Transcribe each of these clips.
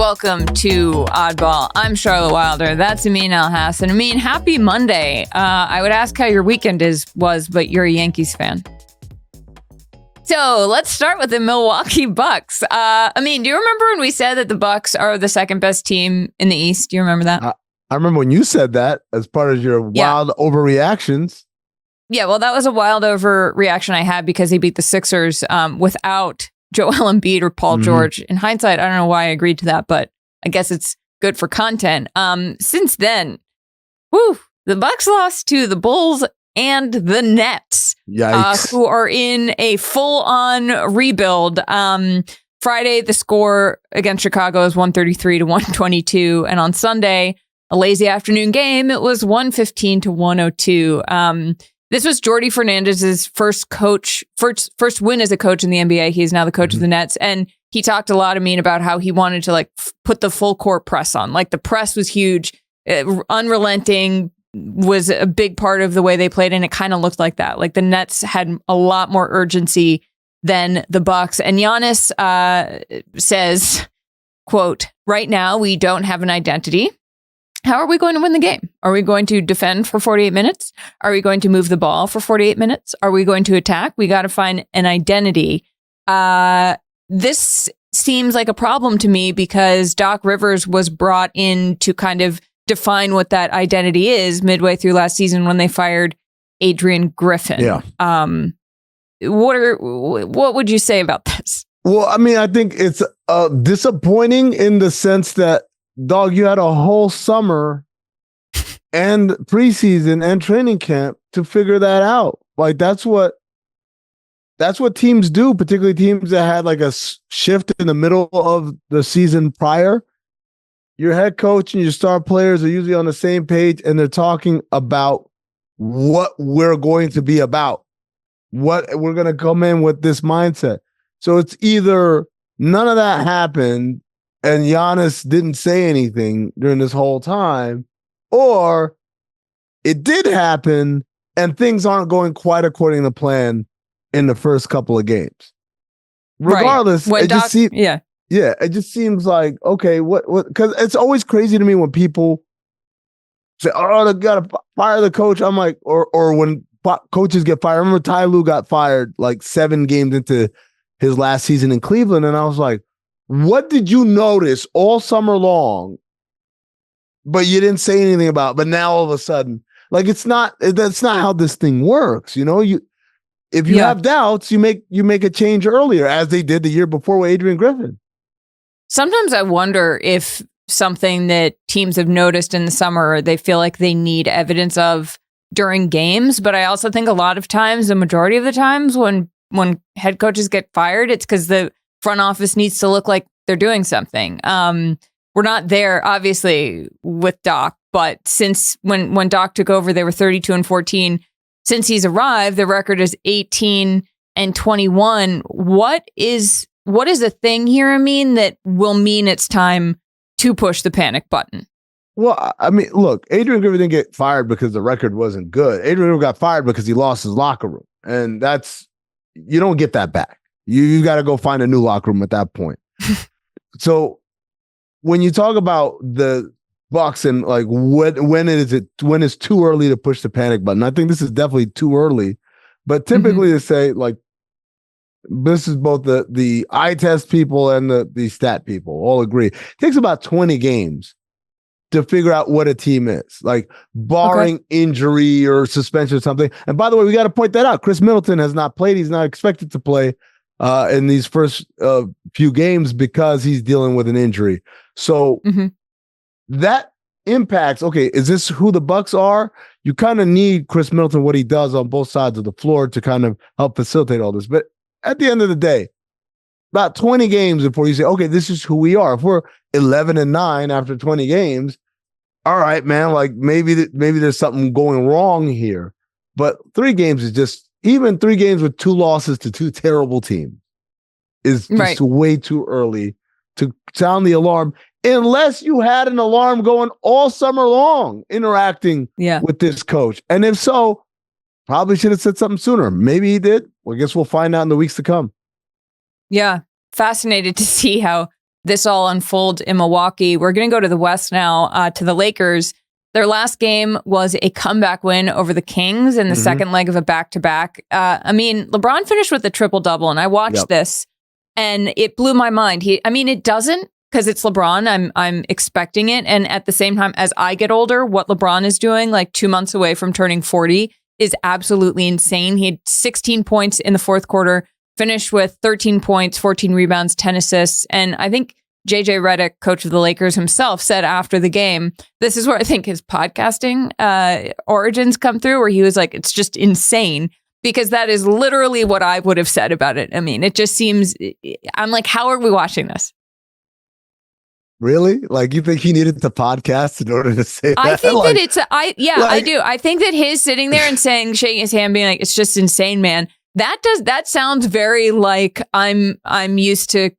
welcome to Oddball. I'm Charlotte Wilder. That's Amin Elhassan. Amin, happy Monday. I would ask how your weekend was, but you're a Yankees fan. So let's start with the Milwaukee Bucks. Amin, do you remember when we said that the Bucks are the second best team in the East? Do you remember that? I remember when you said that as part of your wild overreactions. Yeah, well, that was a wild overreaction I had because he beat the Sixers without Joel Embiid or Paul George. In hindsight, I don't know why I agreed to that, but I guess it's good for content. Since then, the Bucks lost to the Bulls and the Nets, who are in a full-on rebuild. Friday, the score against Chicago is 133-122, and on Sunday, a lazy afternoon game, it was 115-102. This was Jordi Fernandez's first win as a coach in the NBA. He's now the coach of the Nets. And he talked a lot, Amin, about how he wanted to put the full court press on. Like the press was huge. Unrelenting was a big part of the way they played. And it kind of looked like that. Like the Nets had a lot more urgency than the Bucks. And Giannis says, quote, "Right now, we don't have an identity. How are we going to win the game? Are we going to defend for 48 minutes? Are we going to move the ball for 48 minutes? Are we going to attack? We got to find an identity." This seems like a problem to me because Doc Rivers was brought in to kind of define what that identity is midway through last season when they fired Adrian Griffin. Yeah. What would you say about this? Well, I mean, I think it's disappointing in the sense that, dog, you had a whole summer and preseason and training camp to figure that out. Like that's what teams do, particularly teams that had like a shift in the middle of the season prior. Your head coach and your star players are usually on the same page and they're talking about what we're going to be about, what we're going to come in with this mindset. So it's either none of that happened and Giannis didn't say anything during this whole time, or it did happen and things aren't going quite according to plan in the first couple of games. Regardless, right. It just seems like, okay, what? Because it's always crazy to me when people say, "Oh, they gotta fire the coach." I'm like, or when coaches get fired. I remember Ty Lue got fired like 7 games into his last season in Cleveland, and I was like, what did you notice all summer long, but you didn't say anything about? But now all of a sudden, like that's not how this thing works. You know, if you have doubts, you make a change earlier, as they did the year before with Adrian Griffin. Sometimes I wonder if something that teams have noticed in the summer, they feel like they need evidence of during games. But I also think a lot of times, the majority of the times when head coaches get fired, it's because the front office needs to look like they're doing something. We're not there, obviously, with Doc, but since when Doc took over, they were 32-14. Since he's arrived, the record is 18-21. What is the thing here, Amin, that will mean it's time to push the panic button? Well, I mean, look, Adrian Griffin didn't get fired because the record wasn't good. Adrian Griffin got fired because he lost his locker room, and you don't get that back. You got to go find a new locker room at that point. So when you talk about the Bucks and like when it's too early to push the panic button, I think this is definitely too early. But typically to say, like, this is both the eye test people and the stat people all agree. It takes about 20 games to figure out what a team is, like barring injury or suspension or something. And by the way, we got to point that out. Chris Middleton has not played. He's not expected to play in these first few games because he's dealing with an injury. So that impacts, okay, is this who the Bucks are? You kind of need Chris Middleton, what he does on both sides of the floor, to kind of help facilitate all this. But at the end of the day, about 20 games before you say, okay, this is who we are. If we're 11-9 after 20 games, all right, man, like maybe there's something going wrong here. But 3 games is just, even 3 games with 2 losses to 2 terrible teams is just way too early to sound the alarm, unless you had an alarm going all summer long interacting with this coach. And if so, probably should have said something sooner. Maybe he did. Well, I guess we'll find out in the weeks to come. Yeah. Fascinated to see how this all unfold in Milwaukee. We're going to go to the West now, to the Lakers. Their last game was a comeback win over the Kings in the second leg of a back-to-back. I mean, LeBron finished with a triple-double, and I watched this, and it blew my mind. It doesn't, because it's LeBron. I'm expecting it. And at the same time, as I get older, what LeBron is doing, like 2 months away from turning 40, is absolutely insane. He had 16 points in the fourth quarter, finished with 13 points, 14 rebounds, 10 assists. And I think JJ Redick, coach of the Lakers himself, said after the game, this is where I think his podcasting origins come through, where he was like, it's just insane, because that is literally what I would have said about it. I mean, it just seems, I'm like, how are we watching this? Really? Like, you think he needed the podcast in order to say that? I think that I do. I think that his sitting there and shaking his hand, being like, it's just insane, man. That sounds very like I'm used to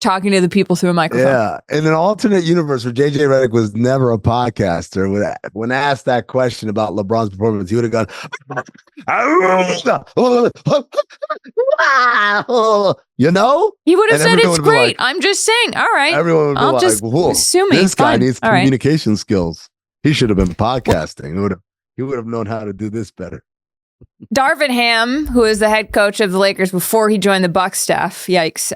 talking to the people through a microphone. Yeah. In an alternate universe where JJ Redick was never a podcaster, when asked that question about LeBron's performance, he would have gone, you know? He would have said it's great. Like, I'm just saying, all right. Everyone would be like, whoa, this guy needs communication skills. He should have been podcasting. He would have known how to do this better. Darvin Ham, who is the head coach of the Lakers before he joined the Bucks staff, yikes,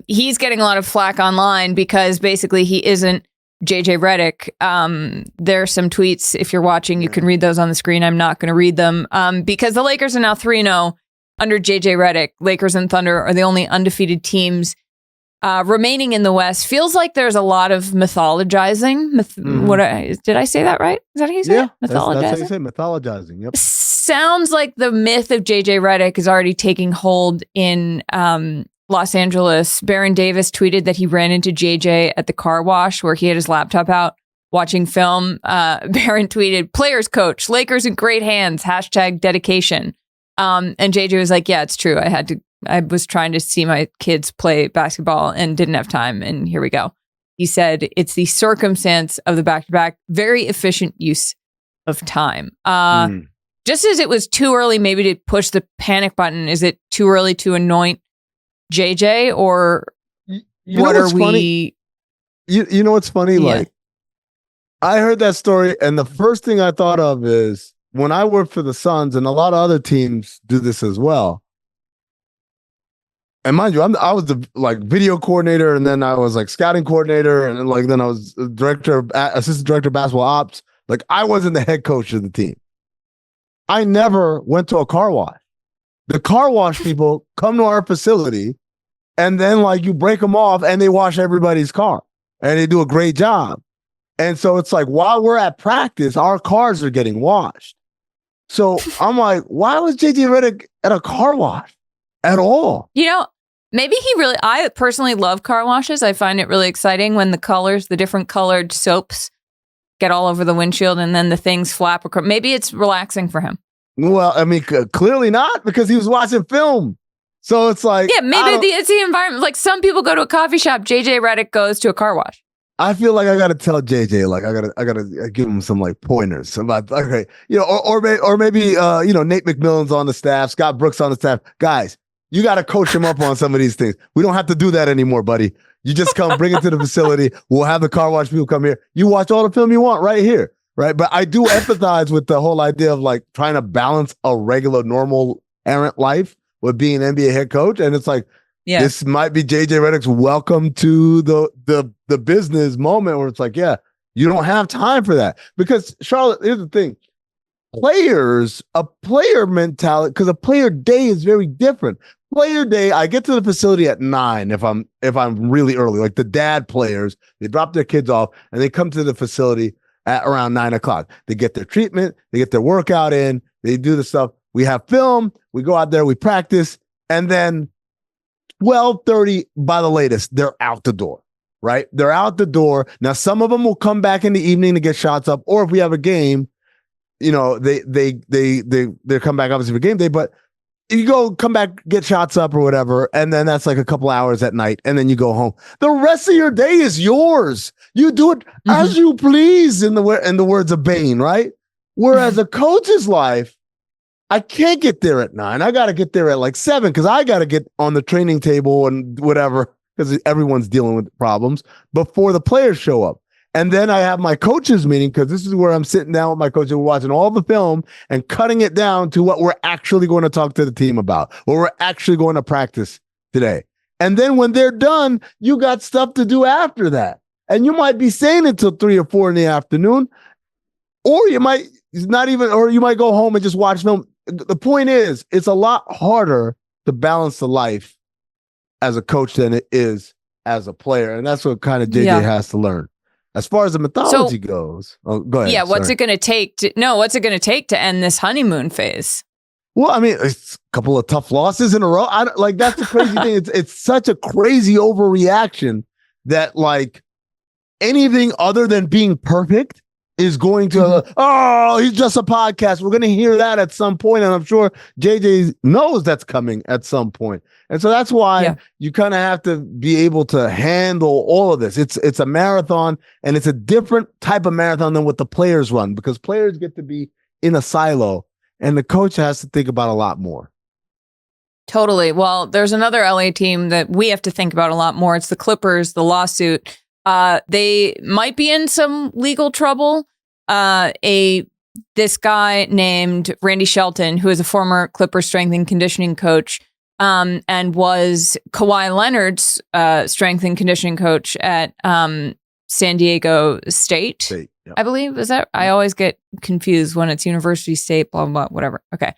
he's getting a lot of flack online because basically he isn't JJ Redick. There's some tweets, if you're watching, you can read those on the screen. I'm not going to read them because the Lakers are now 3-0 under JJ Redick. Lakers and Thunder are the only undefeated teams remaining in the West. Feels like there's a lot of mythologizing. Did I say that right? Is that how you say it? Mythologizing? That's how you say mythologizing. Yep. Sounds like the myth of JJ Redick is already taking hold in Los Angeles. Baron Davis tweeted that he ran into JJ at the car wash where he had his laptop out watching film. Baron tweeted, "Players coach, Lakers in great hands, #dedication." And JJ was like, yeah, it's true. I was trying to see my kids play basketball and didn't have time. And here we go. He said, it's the circumstance of the back-to-back, very efficient use of time. Just as it was too early maybe to push the panic button, is it too early to anoint JJ, or what are we? Funny? You know what's funny? Yeah. Like, I heard that story, and the first thing I thought of is when I worked for the Suns, and a lot of other teams do this as well. And mind you, I was the video coordinator, and then I was scouting coordinator, and then I was assistant director of basketball ops. Like, I wasn't the head coach of the team. I never went to a car wash. The car wash people come to our facility, and then you break them off, and they wash everybody's car, and they do a great job. And so it's like, while we're at practice, our cars are getting washed. So I'm like, why was JJ Redick at a car wash at all? You know, maybe I personally love car washes. I find it really exciting when the different colored soaps get all over the windshield and then the things flap across. Maybe it's relaxing for him. Well, I mean, clearly not, because he was watching film. So it's like, yeah, maybe it's the environment. Like, some people go to a coffee shop. JJ Redick goes to a car wash. I feel like I got to tell JJ, I got to give him some pointers about, okay, or maybe Nate McMillan's on the staff, Scott Brooks on the staff. Guys, you got to coach him up on some of these things. We don't have to do that anymore, buddy. You just come, bring it to the facility. We'll have the car wash people come here. You watch all the film you want right here, right? But I do empathize with the whole idea of trying to balance a regular, normal, errant life with being an NBA head coach. And it's this might be JJ Redick's welcome to the business moment where it's you don't have time for that. Because, Charlotte, here's the thing. A player mentality, because a player day is very different. Player day, I get to the facility at 9 if I'm really early. Like the dad players, they drop their kids off and they come to the facility at around 9 o'clock. They get their treatment, they get their workout in, they do the stuff. We have film, we go out there, we practice, and then 12:30 by the latest, they're out the door, right? They're out the door. Now, some of them will come back in the evening to get shots up, or if we have a game, they come back obviously for game day, but you come back, get shots up or whatever, and then that's a couple hours at night, and then you go home. The rest of your day is yours. You do it as you please, in the words of Bane, right? Whereas a coach's life, I can't get there at 9. I got to get there at 7 because I got to get on the training table and whatever because everyone's dealing with problems before the players show up. And then I have my coaches meeting, because this is where I'm sitting down with my coach and we're watching all the film and cutting it down to what we're actually going to talk to the team about, what we're actually going to practice today. And then when they're done, you got stuff to do after that. And you might be saying it till 3 or 4 in the afternoon, or you might go home and just watch film. The point is, it's a lot harder to balance the life as a coach than it is as a player. And that's what kind of JJ has to learn. As far as the methodology goes, go ahead. Yeah, what's it going to take to end this honeymoon phase? Well, I mean, it's a couple of tough losses in a row. That's the crazy thing. It's such a crazy overreaction that like anything other than being perfect is going to, he's just a podcast. We're going to hear that at some point, and I'm sure JJ knows that's coming at some point. And so that's why you kind of have to be able to handle all of this. It's a marathon, and it's a different type of marathon than what the players run, because players get to be in a silo, and the coach has to think about a lot more. Totally. Well, there's another LA team that we have to think about a lot more. It's the Clippers, the lawsuit. They might be in some legal trouble. This guy named Randy Shelton, who is a former Clippers strength and conditioning coach, and was Kawhi Leonard's strength and conditioning coach at San Diego State. I believe. Is that? I always get confused when it's University State, blah, blah, blah, whatever. Okay.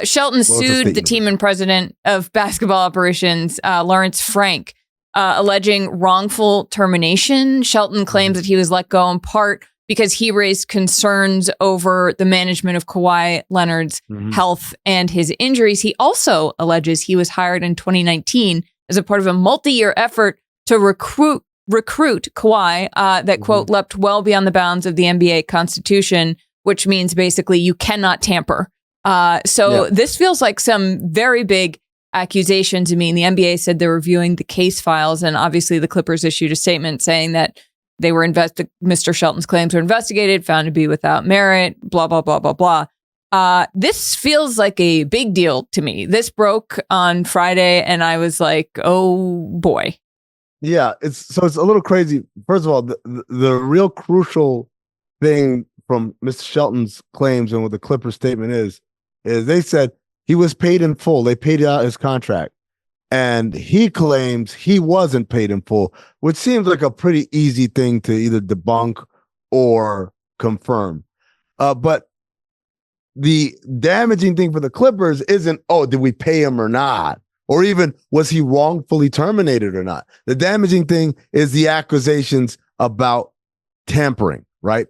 Shelton sued the team and president of basketball operations, Lawrence Frank, alleging wrongful termination. Shelton claims that he was let go in part because he raised concerns over the management of Kawhi Leonard's health and his injuries. He also alleges he was hired in 2019 as a part of a multi-year effort to recruit Kawhi that, quote, leapt well beyond the bounds of the NBA constitution, which means basically you cannot tamper. This feels like some very big accusations. I mean, the NBA said they're reviewing the case files, and obviously the Clippers issued a statement saying that they were Mr. Shelton's claims were investigated, found to be without merit, blah, blah, blah, blah, blah. This feels like a big deal to me. This broke on Friday, and I was like, oh boy. Yeah, it's a little crazy. First of all, the real crucial thing from Mr. Shelton's claims and what the Clippers statement is they said he was paid in full. They paid out his contract. And he claims he wasn't paid in full, which seems like a pretty easy thing to either debunk or confirm. But the damaging thing for the Clippers isn't, did we pay him or not? Or even, was he wrongfully terminated or not? The damaging thing is the accusations about tampering, right?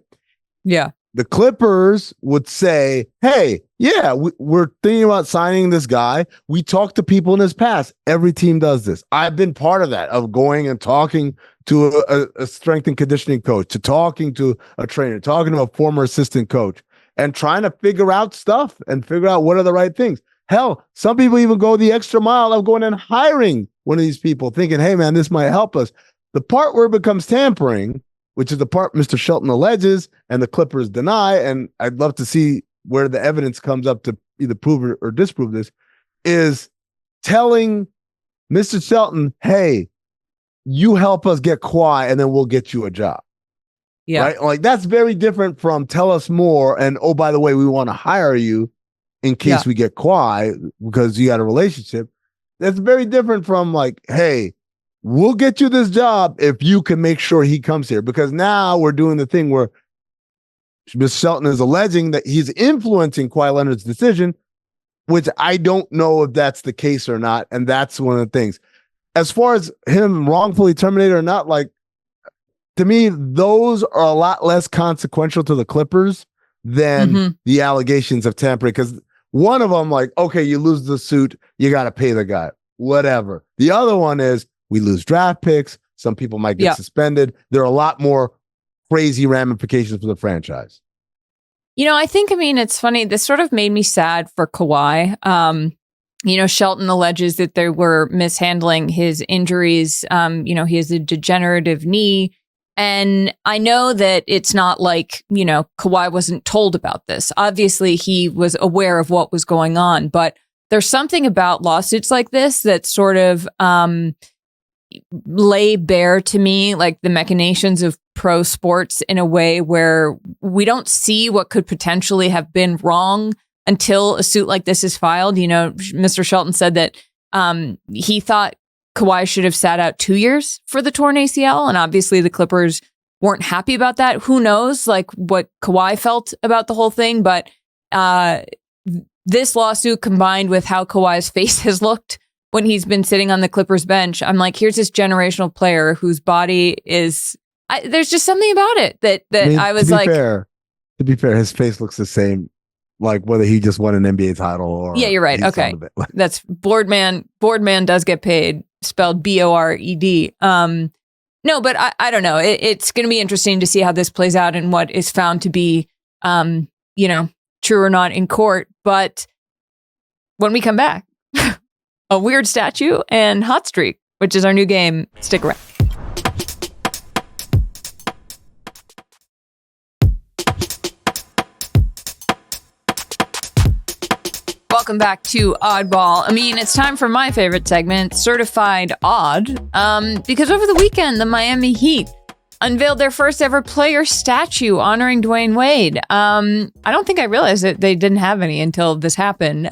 Yeah. The Clippers would say, hey, yeah, we're thinking about signing this guy. We talked to people in his past. Every team does this. I've been part of that, of going and talking to a strength and conditioning coach, to talking to a trainer, talking to a former assistant coach, and trying to figure out stuff and figure out what are the right things. Hell, some people even go the extra mile of going and hiring one of these people, thinking, hey, man, this might help us. The part where it becomes tampering, which is the part Mr. Shelton alleges and the Clippers deny, and I'd love to see where the evidence comes up to either prove or disprove this, is telling Mr. Shelton, hey, you help us get Kawhi and then we'll get you a job. Yeah. Right? Like, that's very different from tell us more and, oh, by the way, we want to hire you in case we get Kawhi because you got a relationship. That's very different from like, hey, we'll get you this job if you can make sure he comes here. Because now we're doing the thing where Ms. Shelton is alleging that he's influencing Kawhi Leonard's decision, which I don't know if that's the case or not. And that's one of the things. As far as him wrongfully terminated or not, like, to me, those are a lot less consequential to the Clippers than the allegations of tampering. Because one of them, like, okay, you lose the suit, you got to pay the guy, whatever. The other one is, we lose draft picks. Some people might get suspended. There are a lot more crazy ramifications for the franchise. I think, it's funny. This sort of made me sad for Kawhi. Shelton alleges that they were mishandling his injuries. He has a degenerative knee. And I know that it's not like, Kawhi wasn't told about this. Obviously, he was aware of what was going on. But there's something about lawsuits like this that sort of, lay bare to me like the machinations of pro sports in a way where we don't see what could potentially have been wrong until a suit like this is filed. You know, Mr. Shelton said that he thought Kawhi should have sat out 2 years for the torn ACL. And obviously the Clippers weren't happy about that. Who knows like what Kawhi felt about the whole thing. But this lawsuit combined with how Kawhi's face has looked when he's been sitting on the Clippers bench, I'm like, here's this generational player whose body is, there's just something about it that I was like. To be fair, his face looks the same, like whether he just won an NBA title or. Yeah, you're right. Okay. That's Boardman. Boardman does get paid, spelled Bored. No, but I don't know. It's going to be interesting to see how this plays out and what is found to be, true or not in court. But when we come back, a weird statue and hot streak, which is our new game. Stick around. Welcome back to Oddball. I mean, it's time for my favorite segment, Certified Odd, because over the weekend, the Miami Heat unveiled their first ever player statue honoring Dwayne Wade. I don't think I realized that they didn't have any until this happened.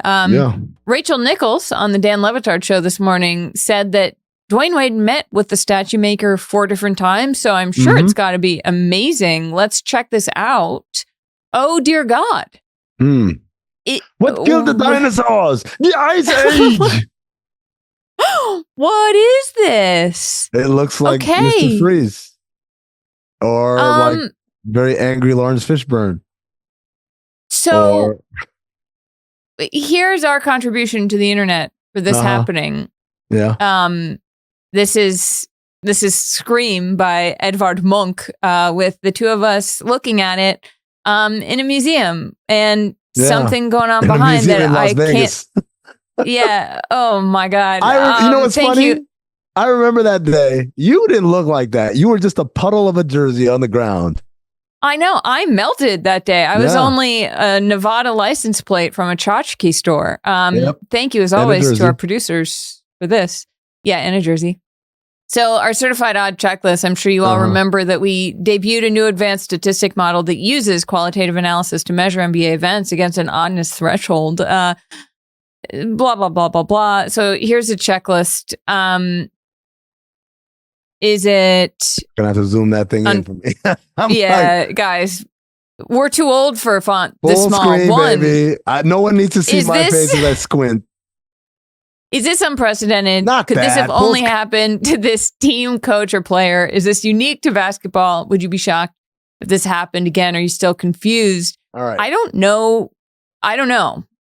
Rachel Nichols on the Dan Levitard show this morning said that Dwayne Wade met with the statue maker 4 different times, so I'm sure it's got to be amazing. Let's check this out. Oh, dear God. What killed the dinosaurs? The Ice Age! What is this? It looks like Mr. Freeze. Or like very angry Lawrence Fishburne. So here's our contribution to the internet for this happening. Yeah. This is Scream by Edvard Munch, with the two of us looking at it in a museum and something going on behind that I can't. Yeah. Oh my God. You know what's funny? I remember that day. You didn't look like that. You were just a puddle of a jersey on the ground. I know. I melted that day. I was only a Nevada license plate from a tchotchke store. Thank you, as always, to our producers for this. Yeah, in a jersey. So our Certified Odd checklist, I'm sure you all remember that we debuted a new advanced statistic model that uses qualitative analysis to measure NBA events against an oddness threshold. Blah, blah, blah, blah, blah. So here's a checklist. Is it... Gonna have to zoom that thing in for me. Guys, we're too old for a font this full small. Screen, baby. No one needs to see my face as I squint. Is this unprecedented? Not Could bad. this have only happened to this team, coach, or player? Is this unique to basketball? Would you be shocked if this happened again? Are you still confused? All right. I don't know.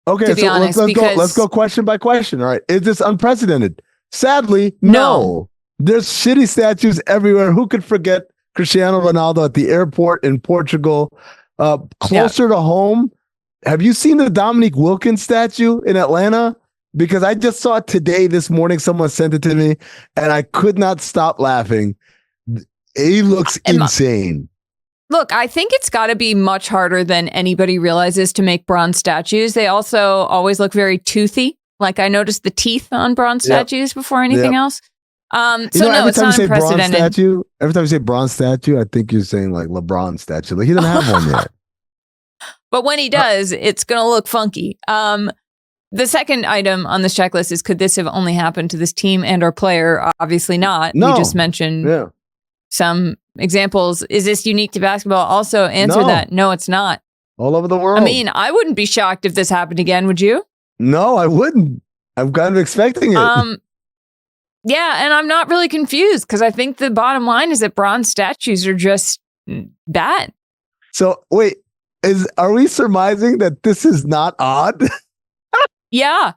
Okay, to be honest, let's go question by question. All right. Is this unprecedented? Sadly, no. There's shitty statues everywhere. Who could forget Cristiano Ronaldo at the airport in Portugal? Closer to home, have you seen the Dominique Wilkins statue in Atlanta? Because I just saw it today, this morning. Someone sent it to me, and I could not stop laughing. He looks insane. Look, I think it's got to be much harder than anybody realizes to make bronze statues. They also always look very toothy. Like I noticed the teeth on bronze statues before anything else. It's not unprecedented. Every time you say bronze statue, I think you're saying like LeBron statue. Like he doesn't have one yet. But when he does, it's going to look funky. The second item on this checklist is, could this have only happened to this team and or player? Obviously not. No. We just mentioned some examples. Is this unique to basketball? Also answer that. No, it's not. All over the world. I mean, I wouldn't be shocked if this happened again. Would you? No, I wouldn't. I'm kind of expecting it. Yeah, and I'm not really confused because I think the bottom line is that bronze statues are just bad. So wait, are we surmising that this is not odd? Yeah,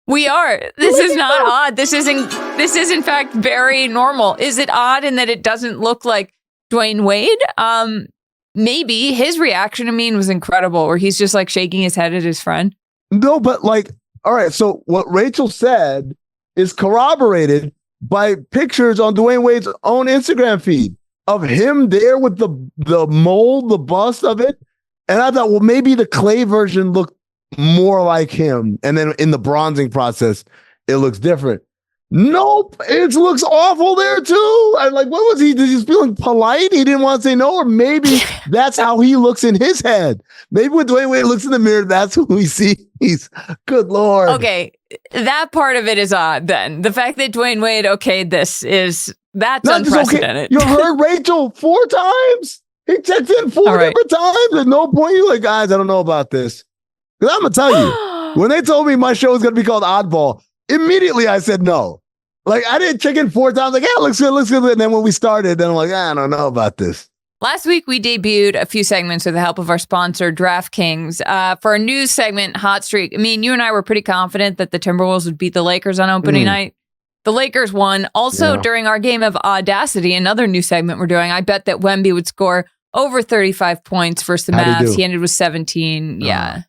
we are. This is not odd. This is in fact very normal. Is it odd in that it doesn't look like Dwayne Wade? Maybe. His reaction, I mean, was incredible, where he's just like shaking his head at his friend. No, but like, all right. So what Rachel said is corroborated by pictures on Dwayne Wade's own Instagram feed of him there with the mold, the bust of it. And I thought, well, maybe the clay version looked more like him. And then in the bronzing process, it looks different. Nope. It looks awful there too. I'm like, what was he? He's feeling polite. He didn't want to say no, or maybe that's how he looks in his head. Maybe when Dwayne Wade looks in the mirror, that's who he sees. Good Lord. Okay. That part of it is odd then. The fact that Dwayne Wade okayed that's Not unprecedented. You heard Rachel 4 times? He checked in 4 different times. At no point you're like, guys, I don't know about this. Because I'm going to tell you, when they told me my show was going to be called Oddball, immediately I said no. Like, I didn't check in 4 times. Like, yeah, looks good. And then when we started, then I'm like, I don't know about this. Last week, we debuted a few segments with the help of our sponsor, DraftKings. For a news segment, Hot Streak, I mean, you and I were pretty confident that the Timberwolves would beat the Lakers on opening night. The Lakers won. Also, during our game of Audacity, another new segment we're doing, I bet that Wemby would score over 35 points versus the Mavs. He ended with 17. Yeah.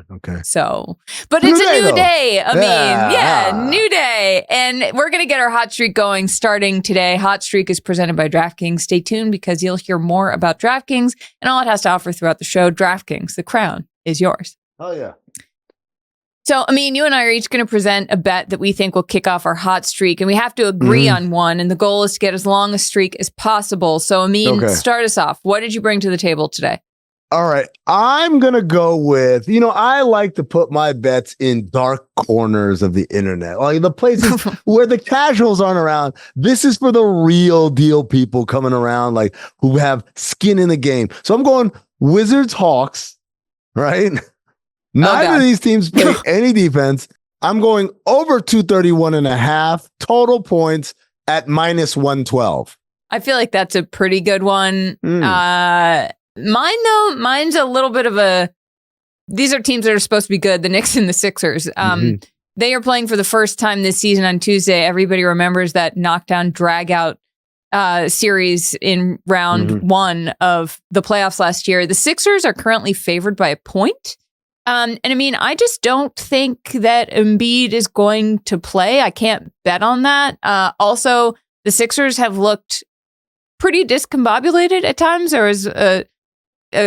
Okay. So, but it's a new day. I mean, new day. And we're going to get our hot streak going starting today. Hot streak is presented by DraftKings. Stay tuned because you'll hear more about DraftKings and all it has to offer throughout the show. DraftKings, the crown is yours. Oh, yeah. So, I mean, you and I are each going to present a bet that we think will kick off our hot streak, and we have to agree on one. And the goal is to get as long a streak as possible. So, Amin, start us off. What did you bring to the table today? All right. I'm going to go with, I like to put my bets in dark corners of the internet, like the places where the casuals aren't around. This is for the real deal people coming around, like who have skin in the game. So I'm going Wizards Hawks, right? Neither of these teams play any defense. I'm going over 231.5 total points at minus 112. I feel like that's a pretty good one. Mine's a little bit of these are teams that are supposed to be good, the Knicks and the Sixers. They are playing for the first time this season on Tuesday. Everybody remembers that knockdown drag-out series in round 1 of the playoffs last year. The Sixers are currently favored by a point. And I mean, I just don't think that Embiid is going to play. I can't bet on that. Also, the Sixers have looked pretty discombobulated at times. There was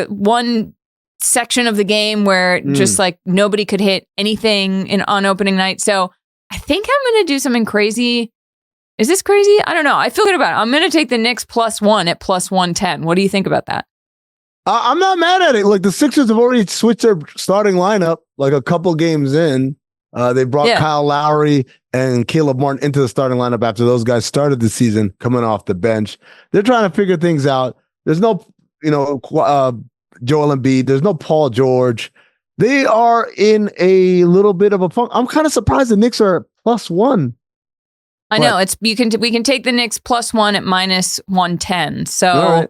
one section of the game where just like nobody could hit anything on opening night. So I think I'm going to do something crazy. Is this crazy? I don't know. I feel good about it. I'm going to take the Knicks +1 at +110. What do you think about that? I'm not mad at it. Like the Sixers have already switched their starting lineup like a couple games in. They brought Kyle Lowry and Caleb Martin into the starting lineup after those guys started the season coming off the bench. They're trying to figure things out. There's no, Joel Embiid. There's no Paul George. They are in a little bit of a funk. I'm kind of surprised the Knicks are +1. I know we can take the Knicks +1 at minus 110. So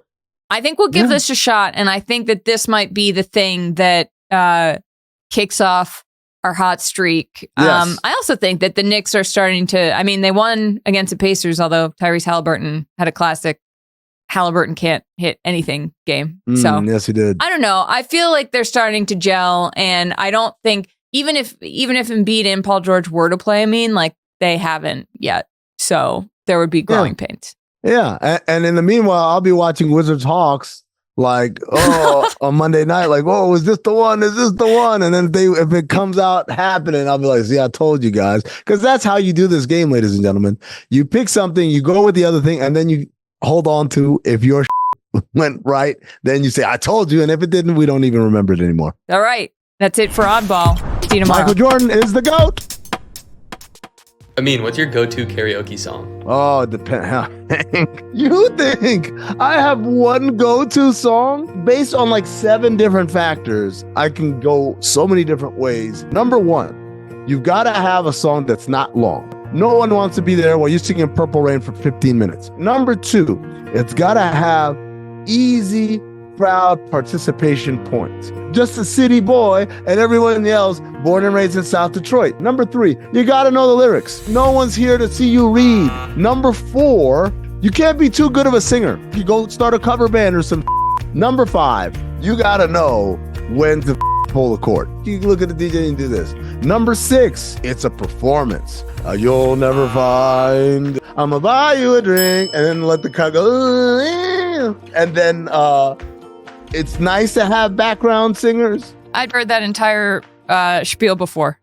I think we'll give this a shot, and I think that this might be the thing that kicks off our hot streak. I also think that the Knicks are starting to, I mean, they won against the Pacers, although Tyrese Halliburton had a classic Halliburton can't hit anything game. So yes, he did. I don't know. I feel like they're starting to gel, and I don't think even if Embiid and Paul George were to play, I mean, like they haven't yet. So there would be growing pains. Yeah. And in the meanwhile, I'll be watching Wizards Hawks like, on Monday night, like, is this the one? Is this the one? And then if it comes out happening, I'll be like, see, I told you guys. Because that's how you do this game, ladies and gentlemen. You pick something, you go with the other thing, and then you hold on to if your went right, then you say, I told you. And if it didn't, we don't even remember it anymore. All right. That's it for Oddball. See you tomorrow. Michael Jordan is the GOAT. Amin, what's your go-to karaoke song? Oh, You think I have one go-to song based on like 7 different factors? I can go so many different ways. Number 1, you've got to have a song that's not long. No one wants to be there while you're singing Purple Rain for 15 minutes. Number 2, it's got to have easy, proud participation points. Just a city boy and everyone else born and raised in South Detroit. Number 3, you got to know the lyrics. No one's here to see you read. Number 4, you can't be too good of a singer. You go start a cover band or some. Number 5, you got to know when to pull the cord. You look at the DJ and do this. Number 6, it's a performance. You'll never find. I'ma buy you a drink, and then let the car go. And then it's nice to have background singers. I'd heard that entire spiel before.